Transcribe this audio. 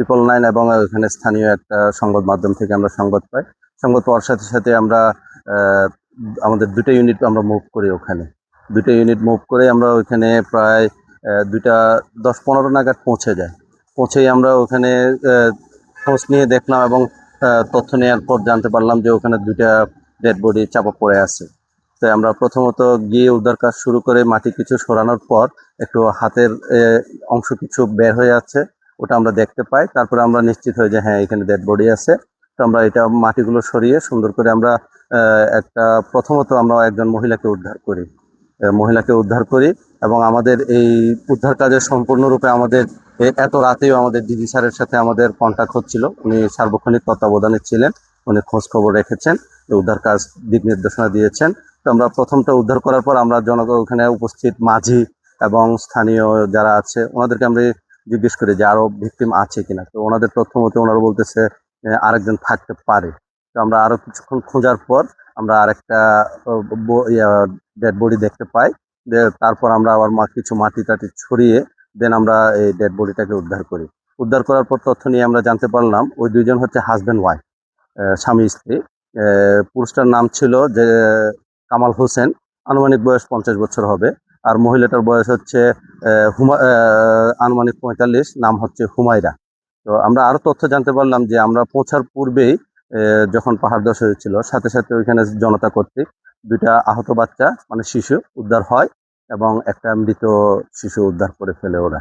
999 এবং ওখানে স্থানীয় একটা সংবাদ মাধ্যম থেকে আমরা সংবাদ পাই। সংবাদ পাওয়ার সাথে সাথে আমরা আমাদের 2টা ইউনিট আমরা মুভ করি ওখানে। 2টা ইউনিট মুভ করে আমরা ওইখানে প্রায় 2টা 10-15 নাগাদ পৌঁছে যাই। পৌঁছেই আমরা ওখানে খোঁজ নিয়ে দেখলাম এবং তথ্য নেওয়ার পর জানতে পারলাম যে ওখানে 2টা ডেড বডি চাপা পড়ে আছে। তাই আমরা প্রথমত গিয়ে উদ্ধার কাজ শুরু করে মাটি কিছু সরানোর পর একটু হাতের অংশ কিছু বের হয়ে যাচ্ছে, ওটা আমরা দেখতে পাই। তারপরে আমরা নিশ্চিত হই যে হ্যাঁ এখানে ডেড বডি আছে। তো আমরা এটা মাটিগুলো সরিয়ে সুন্দর করে আমরা প্রথমত আমরা একজন মহিলাকে উদ্ধার করি এবং আমাদের এই উদ্ধার কাজে সম্পূর্ণরূপে আমাদের এত রাতেও আমাদের ডিজি স্যারের সাথে আমাদের কন্ট্যাক্ট হচ্ছিল। উনি সার্বক্ষণিক তত্ত্বাবধানে ছিলেন, উনি খোঁজ খবর রেখেছেন, উদ্ধার কাজ দিক নির্দেশনা দিয়েছেন। তো আমরা প্রথমটা উদ্ধার করার পর আমরা জনগণ ওখানে উপস্থিত মাঝি এবং স্থানীয় যারা আছে ওনাদেরকে আমরা জিজ্ঞেস করি যে আরো ভিকটিম আছে কিনা। তো ওনাদের তথ্য মতে ওনারা বলতেছে আরেকজন থাকতে পারে। তো আমরা আরো কিছুক্ষণ খোঁজার পর আমরা আরেকটা ডেড বডি দেখতে পাই। তারপর আমরা আবার কিছু মাটি টাটি ছড়িয়ে দেন আমরা এই ডেড বডিটাকে উদ্ধার করি। উদ্ধার করার পর তথ্য নিয়ে আমরা জানতে পারলাম ওই দুইজন হচ্ছে হাজব্যান্ড ওয়াইফ, স্বামী স্ত্রী। পুরুষটার নাম ছিল যে কামাল হোসেন, আনুমানিক বয়স 50 বছর হবে। আর মহিলাটার বয়স হচ্ছে আনুমানিক 45, নাম হচ্ছে হুমায়রা। তো আমরা আরো তথ্য জানতে পারলাম যে আমরা পৌঁছার পূর্বেই যখন পাহাড় ধস হয়েছিল সাথে সাথে ওইখানে জনতা কর্তৃক 2টা আহত বাচ্চা মানে শিশু উদ্ধার হয় এবং একটা মৃত শিশু উদ্ধার করে ফেলে ওরা।